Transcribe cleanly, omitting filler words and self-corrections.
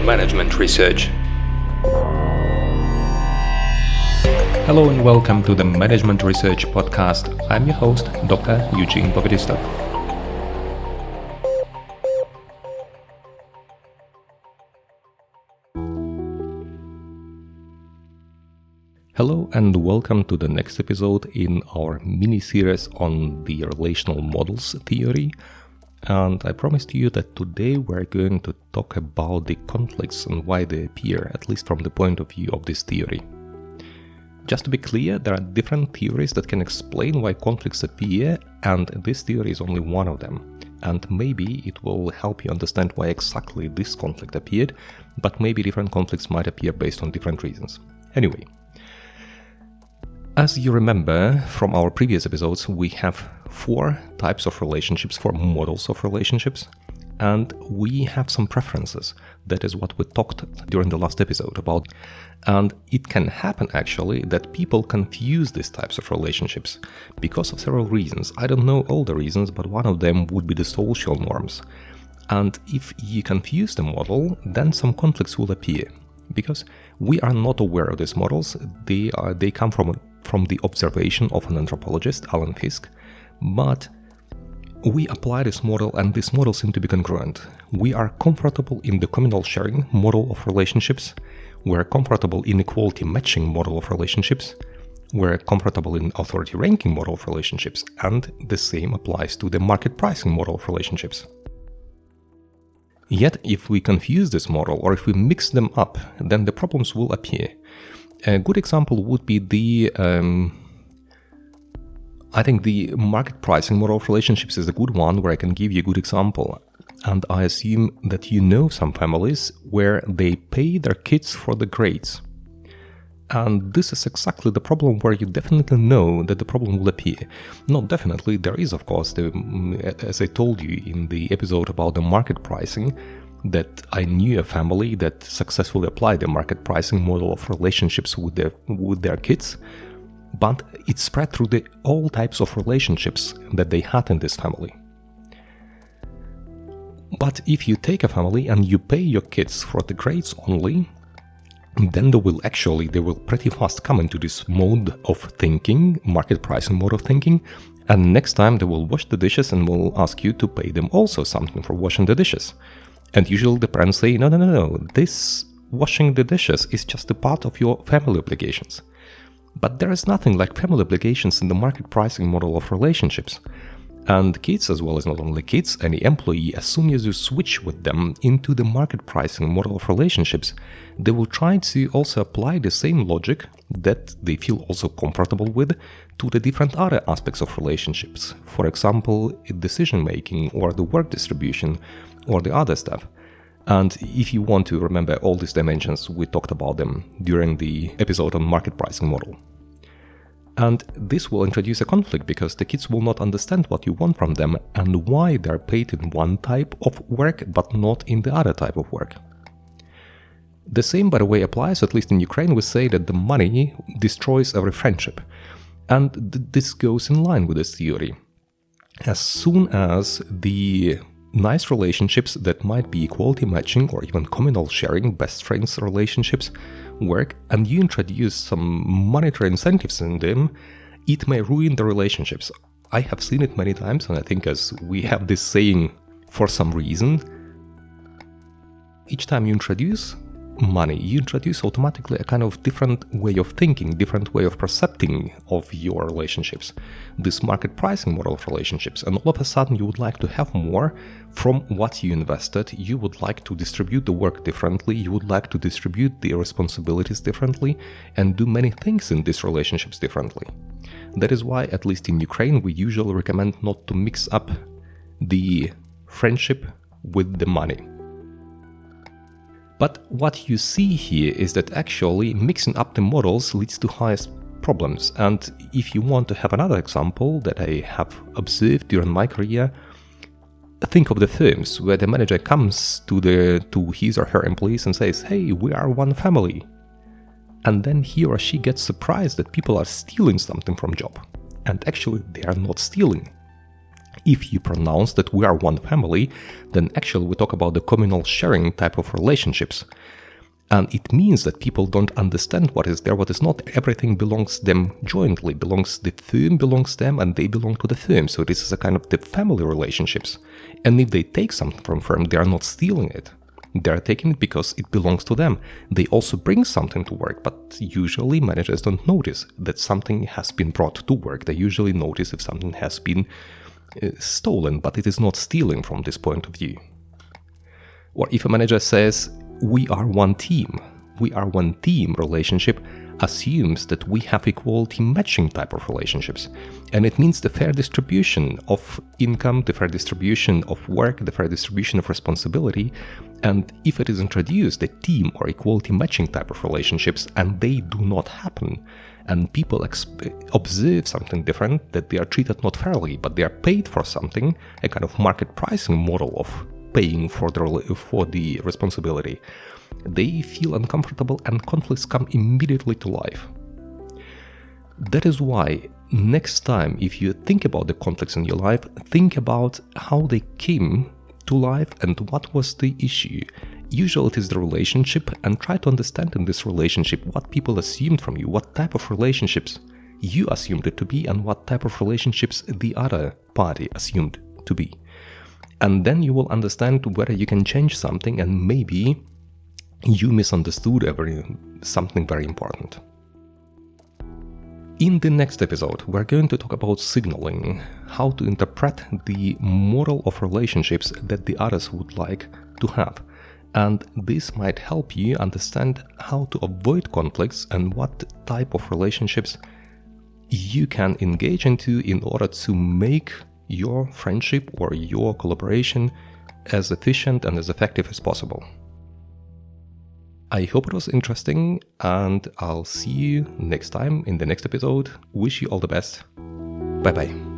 management research. Hello and welcome to the Management Research Podcast. I'm your host, Dr. Eugene. Hello and welcome to the next episode in our mini-series on the relational models theory. And I promised you that today we're going to talk about the conflicts and why they appear, at least from the point of view of this theory. Just to be clear, there are different theories that can explain why conflicts appear, and this theory is only one of them. And maybe it will help you understand why exactly this conflict appeared, but maybe different conflicts might appear based on different reasons. Anyway, as you remember from our previous episodes, we have four types of relationships, four models of relationships, and we have some preferences. That is what we talked during the last episode about. And it can happen actually that people confuse these types of relationships because of several reasons. I don't know all the reasons, but one of them would be the social norms. And if you confuse the model, then some conflicts will appear because we are not aware of these models. They come from the observation of an anthropologist, Alan Fiske, but we apply this model and this model seems to be congruent. We are comfortable in the communal sharing model of relationships. We're comfortable in equality matching model of relationships. We're comfortable in authority ranking model of relationships. And the same applies to the market pricing model of relationships. Yet, if we confuse this model or if we mix them up, then the problems will appear. A good example would be the market pricing model of relationships is a good one where I can give you a good example. And I assume that you know some families where they pay their kids for the grades. And this is exactly the problem where you definitely know that the problem will appear. Not definitely, there is of course, as I told you in the episode about the market pricing, that I knew a family that successfully applied the market pricing model of relationships with their kids, but it spread through all types of relationships that they had in this family. But if you take a family and you pay your kids for the grades only, then they will pretty fast come into this mode of thinking, market pricing mode of thinking, and next time they will wash the dishes and will ask you to pay them also something for washing the dishes. And usually the parents say, no, this washing the dishes is just a part of your family obligations. But there is nothing like family obligations in the market pricing model of relationships. And kids, as well as not only kids, any employee, as soon as you switch with them into the market pricing model of relationships, they will try to also apply the same logic that they feel also comfortable with to the different other aspects of relationships. For example, decision-making or the work distribution or the other stuff. And if you want to remember all these dimensions, we talked about them during the episode on market pricing model. And this will introduce a conflict because the kids will not understand what you want from them and why they're paid in one type of work but not in the other type of work. The same, by the way, applies, at least in Ukraine, we say that the money destroys every friendship. And this goes in line with this theory. As soon as the nice relationships that might be equality matching or even communal sharing, best friends relationships work, and you introduce some monetary incentives in them, it may ruin the relationships. I have seen it many times, and I think as we have this saying for some reason, each time you introduce money, you introduce automatically a kind of different way of thinking, different way of percepting of your relationships, this market pricing model of relationships. And all of a sudden you would like to have more from what you invested. You would like to distribute the work differently. You would like to distribute the responsibilities differently and do many things in these relationships differently. That is why, at least in Ukraine, we usually recommend not to mix up the friendship with the money. But what you see here is that actually mixing up the models leads to highest problems. And if you want to have another example that I have observed during my career, think of the firms where the manager comes to his or her employees and says, "Hey, we are one family." And then he or she gets surprised that people are stealing something from job. And actually they are not stealing. If you pronounce that we are one family, then actually we talk about the communal sharing type of relationships. And it means that people don't understand what is there, what is not. Everything belongs them jointly, the firm belongs them and they belong to the firm. So this is a kind of the family relationships. And if they take something from firm, they are not stealing it. They are taking it because it belongs to them. They also bring something to work, but usually managers don't notice that something has been brought to work. They usually notice if something has been stolen, but it is not stealing from this point of view. Or if a manager says, we are one team relationship assumes that we have equality matching type of relationships. And it means the fair distribution of income, the fair distribution of work, the fair distribution of responsibility. And if it is introduced, a team or equality matching type of relationships, and they do not happen, and people observe something different, that they are treated not fairly, but they are paid for something, a kind of market pricing model of paying for the responsibility, they feel uncomfortable and conflicts come immediately to life. That is why next time, if you think about the conflicts in your life, think about how they came to life and what was the issue. Usually it is the relationship, and try to understand in this relationship what people assumed from you, what type of relationships you assumed it to be, and what type of relationships the other party assumed to be. And then you will understand whether you can change something, and maybe you misunderstood something very important. In the next episode, we're going to talk about signaling, how to interpret the model of relationships that the others would like to have. And this might help you understand how to avoid conflicts and what type of relationships you can engage into in order to make your friendship or your collaboration as efficient and as effective as possible. I hope it was interesting, and I'll see you next time in the next episode. Wish you all the best. Bye bye.